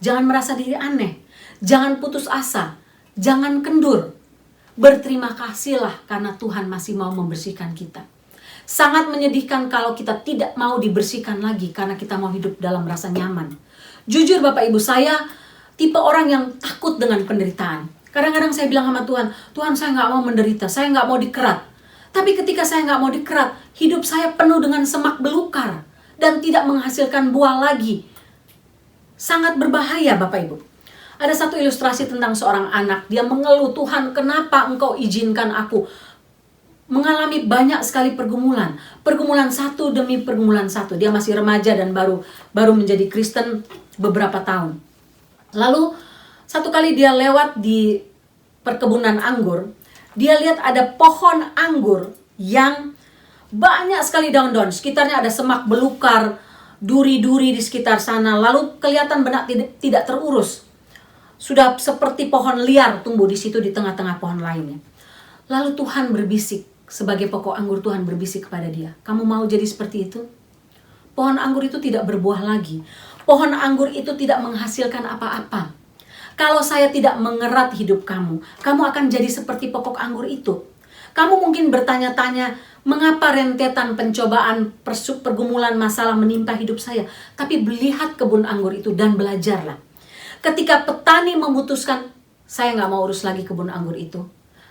Speaker 2: jangan merasa diri aneh, jangan putus asa, jangan kendur. Berterima kasihlah karena Tuhan masih mau membersihkan kita. Sangat menyedihkan kalau kita tidak mau dibersihkan lagi karena kita mau hidup dalam rasa nyaman. Jujur Bapak Ibu, saya tipe orang yang takut dengan penderitaan. Kadang-kadang saya bilang sama Tuhan, Tuhan saya nggak mau menderita, saya nggak mau dikerat. Tapi ketika saya nggak mau dikerat, hidup saya penuh dengan semak belukar dan tidak menghasilkan buah lagi. Sangat berbahaya Bapak Ibu. Ada satu ilustrasi tentang seorang anak. Dia mengeluh, Tuhan kenapa engkau izinkan aku mengalami banyak sekali pergumulan. Pergumulan satu demi pergumulan satu. Dia masih remaja dan baru menjadi Kristen beberapa tahun. Lalu satu kali dia lewat di perkebunan anggur. Dia lihat ada pohon anggur yang banyak sekali daun-daun. Sekitarnya ada semak belukar, duri-duri di sekitar sana. Lalu kelihatan benak tidak terurus. Sudah seperti pohon liar tumbuh di situ di tengah-tengah pohon lainnya. Lalu Tuhan berbisik, sebagai pokok anggur Tuhan berbisik kepada dia, kamu mau jadi seperti itu? pohon anggur itu tidak berbuah lagi. Pohon anggur itu tidak menghasilkan apa-apa. Kalau saya tidak mengerat hidup kamu, kamu akan jadi seperti pokok anggur itu. Kamu mungkin bertanya-tanya, mengapa rentetan pencobaan, pergumulan masalah menimpa hidup saya? Tapi lihat kebun anggur itu dan belajarlah. Ketika petani memutuskan, saya nggak mau urus lagi kebun anggur itu,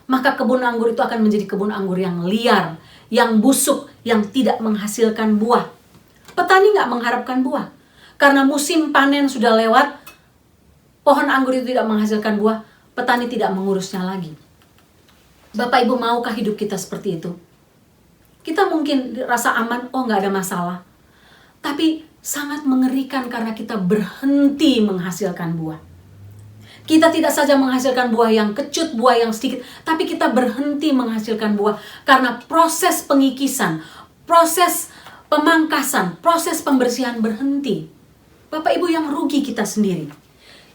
Speaker 2: maka kebun anggur itu akan menjadi kebun anggur yang liar, yang busuk, yang tidak menghasilkan buah. Petani nggak mengharapkan buah. Karena musim panen sudah lewat, pohon anggur itu tidak menghasilkan buah, petani tidak mengurusnya lagi. Bapak Ibu, maukah hidup kita seperti itu? Kita mungkin rasa aman, oh nggak ada masalah. Tapi sangat mengerikan karena kita berhenti menghasilkan buah. Kita tidak saja menghasilkan buah yang kecut, buah yang sedikit, tapi kita berhenti menghasilkan buah karena proses pengikisan, proses pemangkasan, proses pembersihan berhenti. Bapak Ibu, yang rugi kita sendiri.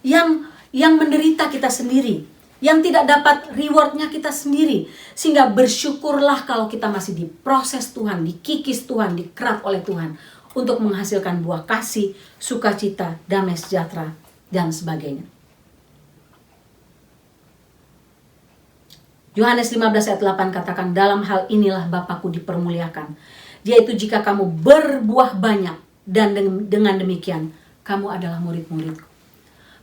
Speaker 2: Yang menderita kita sendiri. Yang tidak dapat rewardnya kita sendiri. Sehingga bersyukurlah kalau kita masih diproses Tuhan, dikikis Tuhan, dikerat oleh Tuhan untuk menghasilkan buah kasih, sukacita, damai sejahtera, dan sebagainya. Yohanes 15 ayat 8 katakan, dalam hal inilah Bapakku dipermuliakan, yaitu jika kamu berbuah banyak, dan dengan demikian kamu adalah murid-muridku.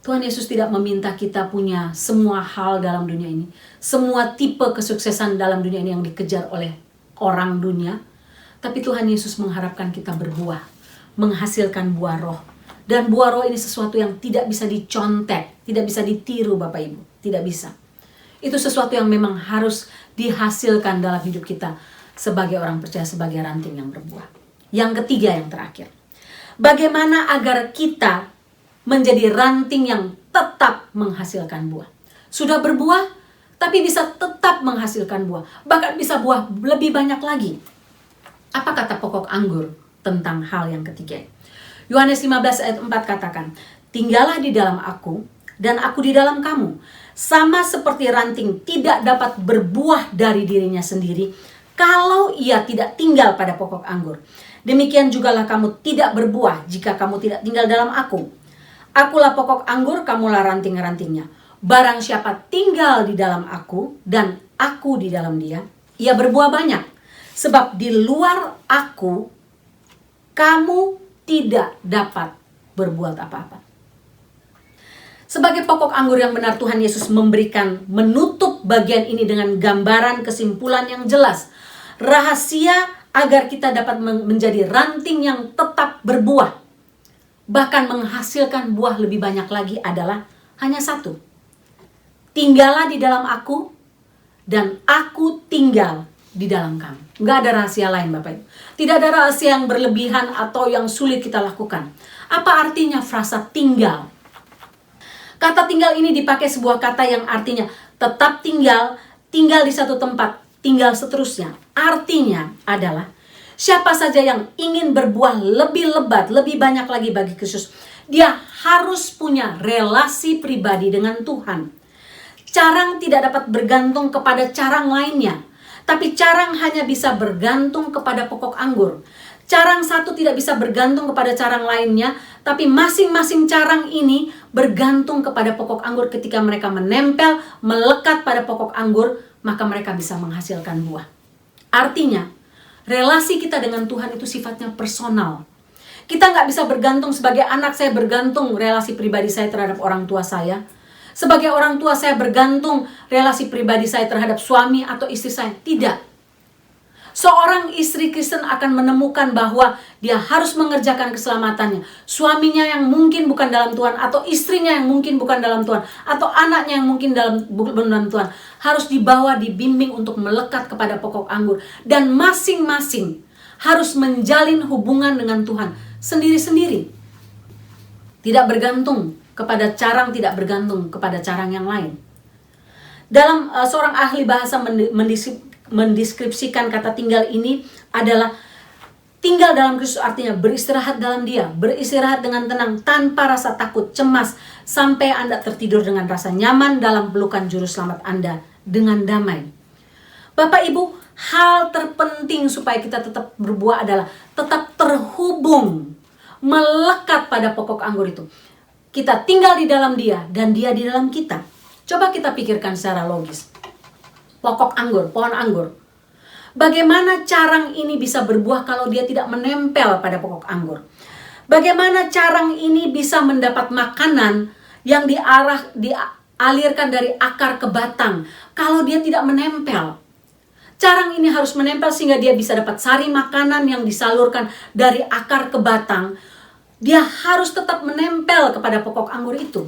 Speaker 2: Tuhan Yesus tidak meminta kita punya semua hal dalam dunia ini, semua tipe kesuksesan dalam dunia ini yang dikejar oleh orang dunia. Tapi Tuhan Yesus mengharapkan kita berbuah, menghasilkan buah roh. Dan buah roh ini sesuatu yang tidak bisa dicontek, tidak bisa ditiru Bapak Ibu, tidak bisa. Itu sesuatu yang memang harus dihasilkan dalam hidup kita sebagai orang percaya, sebagai ranting yang berbuah. Yang ketiga, yang terakhir. Bagaimana agar kita menjadi ranting yang tetap menghasilkan buah. Sudah berbuah, tapi bisa tetap menghasilkan buah. Bahkan bisa buah lebih banyak lagi. Apa kata pokok anggur tentang hal yang ketiga? Yohanes 15 ayat 4 katakan, tinggallah di dalam aku, dan aku di dalam kamu. Sama seperti ranting tidak dapat berbuah dari dirinya sendiri, kalau ia tidak tinggal pada pokok anggur. Demikian jugalah kamu tidak berbuah jika kamu tidak tinggal dalam aku. Akulah pokok anggur, kamulah ranting-rantingnya. Barang siapa tinggal di dalam aku dan aku di dalam dia, ia berbuah banyak. Sebab di luar aku, kamu tidak dapat berbuat apa-apa. Sebagai pokok anggur yang benar, Tuhan Yesus menutup bagian ini dengan gambaran kesimpulan yang jelas. Rahasia agar kita dapat menjadi ranting yang tetap berbuah, bahkan menghasilkan buah lebih banyak lagi adalah hanya satu. Tinggallah di dalam aku, dan aku tinggal di dalam kamu. Nggak ada rahasia lain Bapak Ibu. Tidak ada rahasia yang berlebihan atau yang sulit kita lakukan. Apa artinya frasa tinggal? Kata tinggal ini dipakai sebuah kata yang artinya tetap tinggal, tinggal di satu tempat, tinggal seterusnya. Artinya adalah siapa saja yang ingin berbuah lebih lebat, lebih banyak lagi bagi Kristus, dia harus punya relasi pribadi dengan Tuhan. Carang tidak dapat bergantung kepada carang lainnya, tapi carang hanya bisa bergantung kepada pokok anggur. Carang satu tidak bisa bergantung kepada carang lainnya, tapi masing-masing carang ini bergantung kepada pokok anggur. Ketika mereka menempel, melekat pada pokok anggur, maka mereka bisa menghasilkan buah. Artinya, relasi kita dengan Tuhan itu sifatnya personal. Kita nggak bisa bergantung sebagai anak saya bergantung relasi pribadi saya terhadap orang tua saya. Sebagai orang tua saya bergantung relasi pribadi saya terhadap suami atau istri saya. Tidak. Seorang istri Kristen akan menemukan bahwa dia harus mengerjakan keselamatannya. Suaminya yang mungkin bukan dalam Tuhan, atau istrinya yang mungkin bukan dalam Tuhan, atau anaknya yang mungkin bukan dalam Tuhan, harus dibawa, dibimbing untuk melekat kepada pokok anggur. Dan masing-masing harus menjalin hubungan dengan Tuhan sendiri-sendiri. Tidak bergantung kepada carang, tidak bergantung kepada carang yang lain. Dalam seorang ahli bahasa mendeskripsikan kata tinggal ini adalah tinggal dalam Kristus, artinya beristirahat dalam Dia, beristirahat dengan tenang tanpa rasa takut, cemas, sampai Anda tertidur dengan rasa nyaman dalam pelukan juru selamat Anda dengan damai. Bapak Ibu, hal terpenting supaya kita tetap berbuah adalah tetap terhubung, melekat pada pokok anggur itu. Kita tinggal di dalam dia dan dia di dalam kita. Coba kita pikirkan secara logis. Pokok anggur, pohon anggur. Bagaimana carang ini bisa berbuah kalau dia tidak menempel pada pokok anggur? Bagaimana carang ini bisa mendapat makanan yang dialirkan dari akar ke batang kalau dia tidak menempel? Carang ini harus menempel sehingga dia bisa dapat sari makanan yang disalurkan dari akar ke batang. Dia harus tetap menempel kepada pokok anggur itu.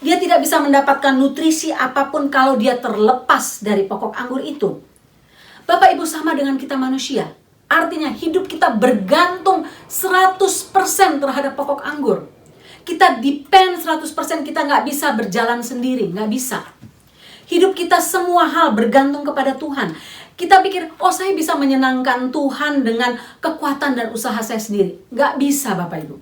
Speaker 2: Dia tidak bisa mendapatkan nutrisi apapun kalau dia terlepas dari pokok anggur itu. Bapak Ibu, sama dengan kita manusia. Artinya hidup kita bergantung 100% terhadap pokok anggur. Kita depend 100%, kita nggak bisa berjalan sendiri, nggak bisa. Hidup kita semua hal bergantung kepada Tuhan. Kita pikir, oh saya bisa menyenangkan Tuhan dengan kekuatan dan usaha saya sendiri. Nggak bisa Bapak Ibu.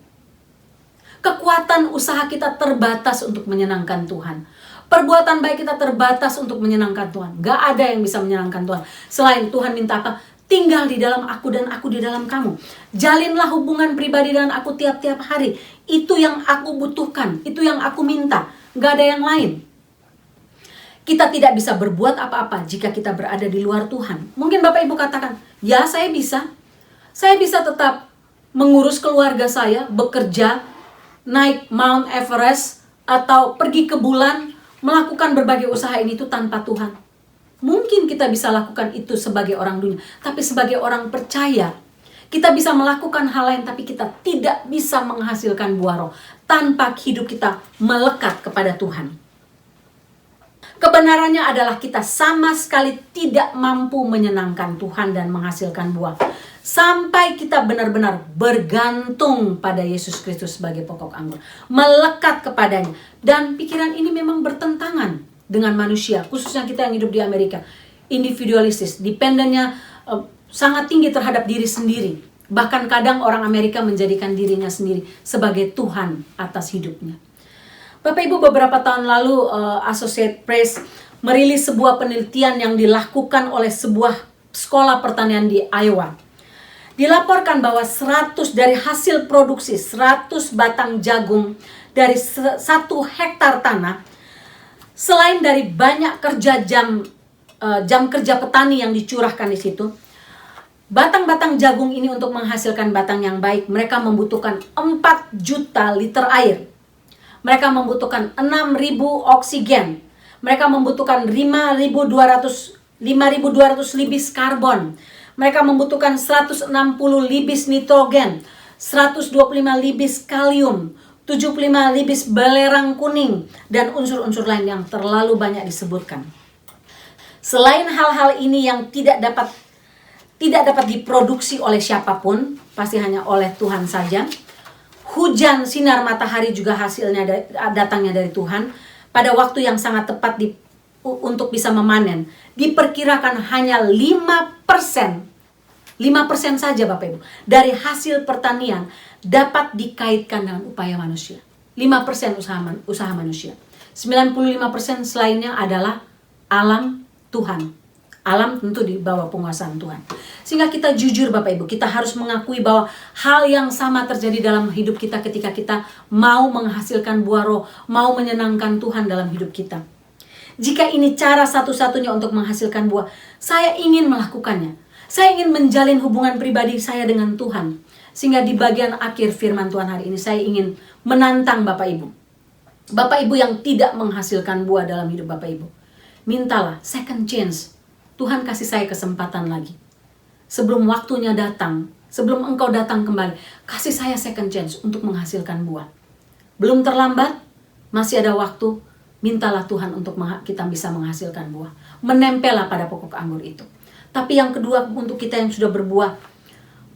Speaker 2: Kekuatan usaha kita terbatas untuk menyenangkan Tuhan. Perbuatan baik kita terbatas untuk menyenangkan Tuhan. Nggak ada yang bisa menyenangkan Tuhan. Selain Tuhan minta apa? Tinggal di dalam aku dan aku di dalam kamu. Jalinlah hubungan pribadi dengan aku tiap-tiap hari. Itu yang aku butuhkan. Itu yang aku minta. Nggak ada yang lain. Kita tidak bisa berbuat apa-apa jika kita berada di luar Tuhan. Mungkin Bapak Ibu katakan, ya saya bisa. Saya bisa tetap mengurus keluarga saya, bekerja, naik Mount Everest, atau pergi ke bulan, melakukan berbagai usaha ini itu tanpa Tuhan. Mungkin kita bisa lakukan itu sebagai orang dunia. Tapi sebagai orang percaya, kita bisa melakukan hal lain, tapi kita tidak bisa menghasilkan buah roh tanpa hidup kita melekat kepada Tuhan. Kebenarannya adalah kita sama sekali tidak mampu menyenangkan Tuhan dan menghasilkan buah. Sampai kita benar-benar bergantung pada Yesus Kristus sebagai pokok anggur. Melekat kepadanya. Dan pikiran ini memang bertentangan dengan manusia. Khususnya kita yang hidup di Amerika. Individualistis. Dependennya sangat tinggi terhadap diri sendiri. Bahkan kadang orang Amerika menjadikan dirinya sendiri sebagai Tuhan atas hidupnya. Bapak Ibu, beberapa tahun lalu Associated Press merilis sebuah penelitian yang dilakukan oleh sebuah sekolah pertanian di Iowa. Dilaporkan bahwa 100 dari hasil produksi 100 batang jagung dari 1 hektar tanah, selain dari banyak jam kerja petani yang dicurahkan di situ, batang-batang jagung ini untuk menghasilkan batang yang baik, mereka membutuhkan 4 juta liter air. Mereka membutuhkan 6.000 oksigen. Mereka membutuhkan 5.200 libis karbon. Mereka membutuhkan 160 libis nitrogen, 125 libis kalium, 75 libis belerang kuning, dan unsur-unsur lain yang terlalu banyak disebutkan. Selain hal-hal ini yang tidak dapat diproduksi oleh siapapun, pasti hanya oleh Tuhan saja. Hujan, sinar matahari juga hasilnya datangnya dari Tuhan pada waktu yang sangat tepat untuk bisa memanen. Diperkirakan hanya 5% saja Bapak Ibu dari hasil pertanian dapat dikaitkan dengan upaya manusia. 5% usaha manusia. 95% selainnya adalah alam Tuhan. Alam tentu di bawah penguasaan Tuhan. Sehingga kita jujur Bapak Ibu, kita harus mengakui bahwa hal yang sama terjadi dalam hidup kita ketika kita mau menghasilkan buah roh, mau menyenangkan Tuhan dalam hidup kita. Jika ini cara satu-satunya untuk menghasilkan buah, saya ingin melakukannya. Saya ingin menjalin hubungan pribadi saya dengan Tuhan. Sehingga di bagian akhir firman Tuhan hari ini saya ingin menantang Bapak Ibu. Bapak Ibu yang tidak menghasilkan buah dalam hidup Bapak Ibu, mintalah second chance. Tuhan kasih saya kesempatan lagi. Sebelum waktunya datang, sebelum engkau datang kembali, kasih saya second chance untuk menghasilkan buah. Belum terlambat, masih ada waktu, mintalah Tuhan untuk kita bisa menghasilkan buah. Menempellah pada pokok anggur itu. Tapi yang kedua, untuk kita yang sudah berbuah,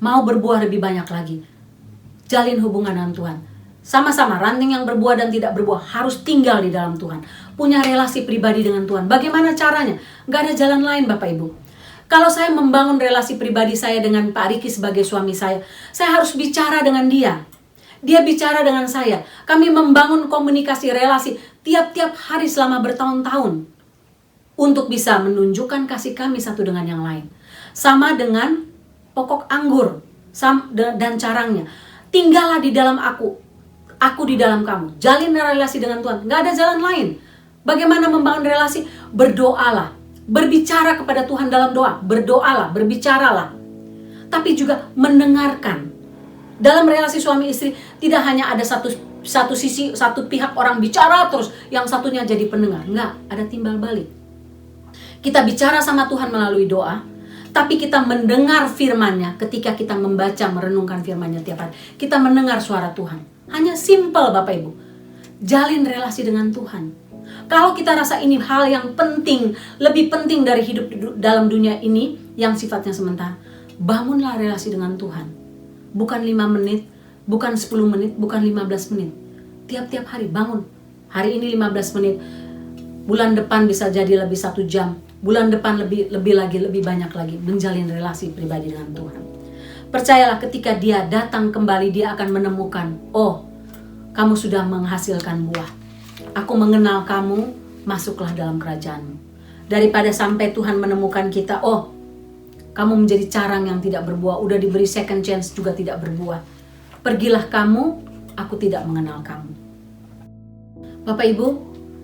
Speaker 2: mau berbuah lebih banyak lagi, jalin hubungan dengan Tuhan. Sama-sama, ranting yang berbuah dan tidak berbuah harus tinggal di dalam Tuhan. Punya relasi pribadi dengan Tuhan. Bagaimana caranya? Gak ada jalan lain Bapak Ibu. Kalau saya membangun relasi pribadi saya dengan Pak Riki sebagai suami saya harus bicara dengan dia. Dia bicara dengan saya. Kami membangun komunikasi relasi tiap-tiap hari selama bertahun-tahun. untuk bisa menunjukkan kasih kami satu dengan yang lain. Sama dengan pokok anggur dan carangnya. Tinggallah di dalam aku di dalam kamu. Jalin relasi dengan Tuhan. Nggak ada jalan lain. Bagaimana membangun relasi? Berdoalah. Berbicara kepada Tuhan dalam doa. Berdoalah, berbicaralah. Tapi juga mendengarkan. Dalam relasi suami istri tidak hanya ada satu sisi, satu pihak orang bicara terus, yang satunya jadi pendengar. Enggak, ada timbal balik. Kita bicara sama Tuhan melalui doa, tapi kita mendengar firman-Nya ketika kita membaca, merenungkan firman-Nya tiap hari. Kita mendengar suara Tuhan. Hanya simple Bapak Ibu. Jalin relasi dengan Tuhan. Kalau kita rasa ini hal yang penting, lebih penting dari hidup dalam dunia ini yang sifatnya sementara, bangunlah relasi dengan Tuhan. Bukan 5 menit, bukan 10 menit, bukan 15 menit. Tiap-tiap hari bangun. Hari ini 15 menit. Bulan depan bisa jadi lebih 1 jam. Bulan depan lebih banyak lagi menjalin relasi pribadi dengan Tuhan. Percayalah ketika dia datang kembali, dia akan menemukan, oh, kamu sudah menghasilkan buah. Aku mengenal kamu, masuklah dalam kerajaan-Mu. Daripada sampai Tuhan menemukan kita, oh, kamu menjadi carang yang tidak berbuah, udah diberi second chance juga tidak berbuah. Pergilah kamu, aku tidak mengenal kamu. Bapak Ibu,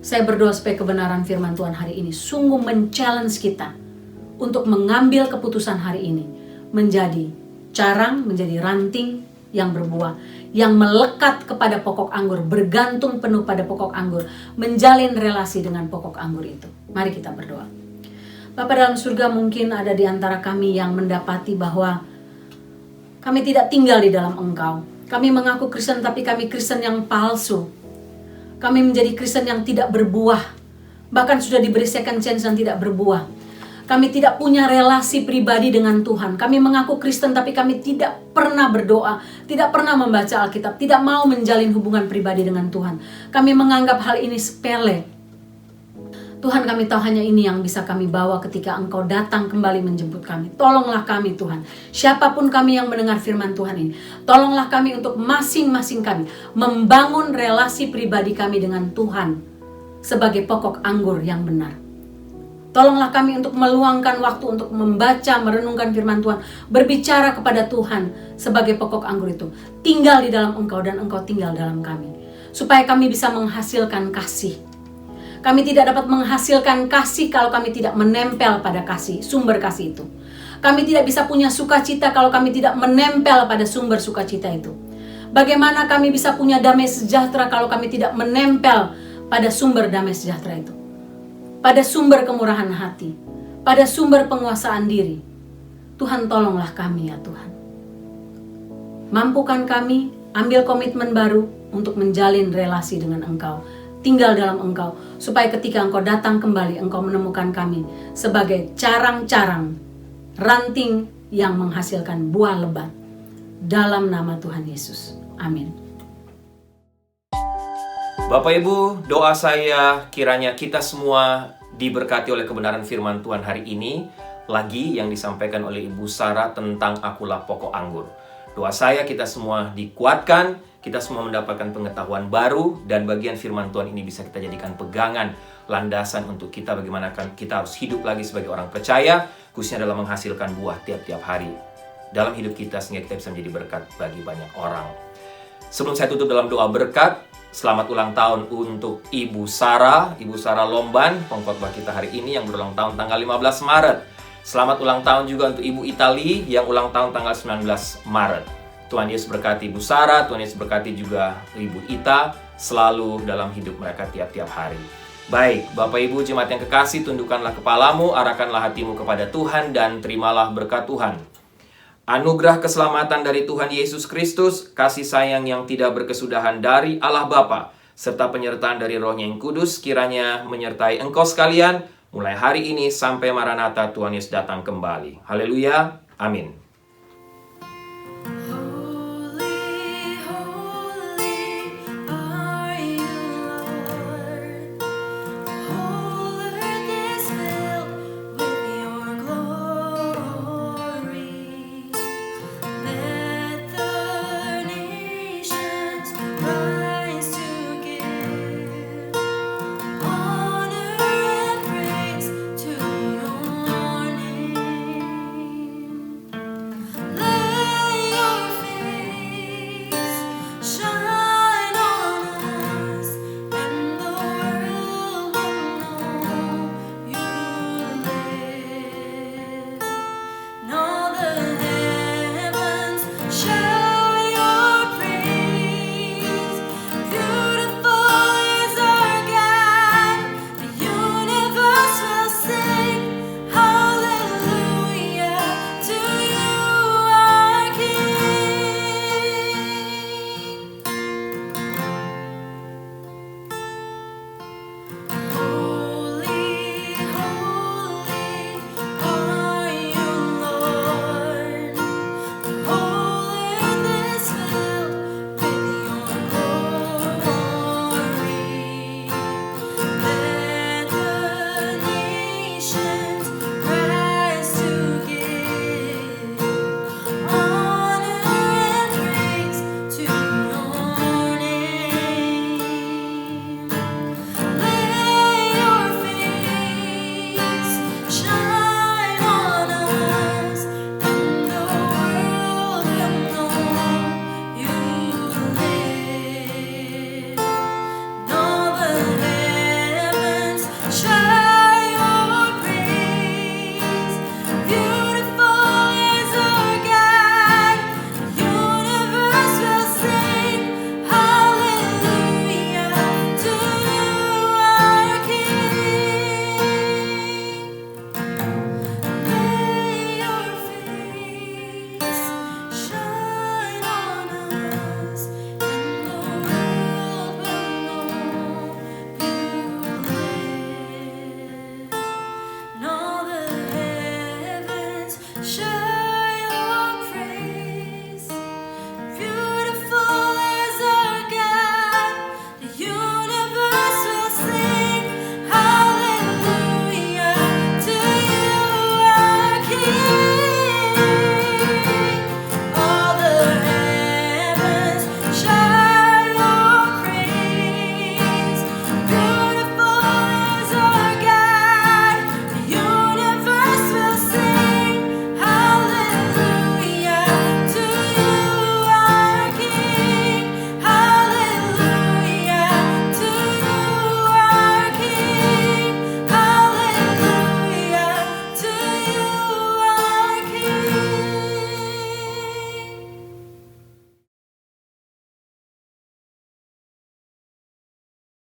Speaker 2: saya berdoa supaya kebenaran firman Tuhan hari ini sungguh men-challenge kita untuk mengambil keputusan hari ini menjadi carang, menjadi ranting yang berbuah, yang melekat kepada pokok anggur, bergantung penuh pada pokok anggur, menjalin relasi dengan pokok anggur itu. Mari kita berdoa. Bapa dalam surga, mungkin ada di antara kami yang mendapati bahwa kami tidak tinggal di dalam Engkau. Kami mengaku Kristen tapi kami Kristen yang palsu. Kami menjadi Kristen yang tidak berbuah. Bahkan sudah diberi second chance dan tidak berbuah. Kami tidak punya relasi pribadi dengan Tuhan. Kami mengaku Kristen tapi kami tidak pernah berdoa. Tidak pernah membaca Alkitab. Tidak mau menjalin hubungan pribadi dengan Tuhan. Kami menganggap hal ini sepele. Tuhan, kami tahu hanya ini yang bisa kami bawa ketika Engkau datang kembali menjemput kami. Tolonglah kami Tuhan. Siapapun kami yang mendengar firman Tuhan ini. Tolonglah kami untuk masing-masing kami membangun relasi pribadi kami dengan Tuhan sebagai pokok anggur yang benar. Tolonglah kami untuk meluangkan waktu untuk membaca, merenungkan firman Tuhan. Berbicara kepada Tuhan sebagai pokok anggur itu. Tinggal di dalam Engkau dan Engkau tinggal dalam kami. Supaya kami bisa menghasilkan kasih. Kami tidak dapat menghasilkan kasih kalau kami tidak menempel pada kasih, sumber kasih itu. Kami tidak bisa punya sukacita kalau kami tidak menempel pada sumber sukacita itu. Bagaimana kami bisa punya damai sejahtera kalau kami tidak menempel pada sumber damai sejahtera itu? Pada sumber kemurahan hati, pada sumber penguasaan diri. Tuhan, tolonglah kami ya Tuhan. Mampukan kami ambil komitmen baru untuk menjalin relasi dengan Engkau. Tinggal dalam Engkau, supaya ketika Engkau datang kembali, Engkau menemukan kami sebagai carang-carang, ranting yang menghasilkan buah lebat. Dalam nama Tuhan Yesus. Amin.
Speaker 1: Bapak Ibu, doa saya kiranya kita semua diberkati oleh kebenaran firman Tuhan hari ini. Lagi yang disampaikan oleh Ibu Sarah tentang akulah pokok anggur. Doa saya kita semua dikuatkan, kita semua mendapatkan pengetahuan baru, dan bagian firman Tuhan ini bisa kita jadikan pegangan, landasan untuk kita bagaimana kita harus hidup lagi sebagai orang percaya, khususnya dalam menghasilkan buah tiap-tiap hari dalam hidup kita, sehingga kita bisa menjadi berkat bagi banyak orang. Sebelum saya tutup dalam doa berkat, selamat ulang tahun untuk Ibu Sarah Lomban, pengkhotbah kita hari ini yang berulang tahun tanggal 15 Maret. Selamat ulang tahun juga untuk Ibu Itali yang ulang tahun tanggal 19 Maret. Tuhan Yesus berkati Ibu Sarah, Tuhan Yesus berkati juga Ibu Ita, selalu dalam hidup mereka tiap-tiap hari. Baik, Bapak Ibu jemaat yang kekasih, tundukkanlah kepalamu, arahkanlah hatimu kepada Tuhan, dan terimalah berkat Tuhan. Anugerah keselamatan dari Tuhan Yesus Kristus, kasih sayang yang tidak berkesudahan dari Allah Bapa, serta penyertaan dari Roh-Nya yang kudus, kiranya menyertai engkau sekalian, mulai hari ini sampai Maranatha Tuhan Yesus datang kembali. Haleluya, amin.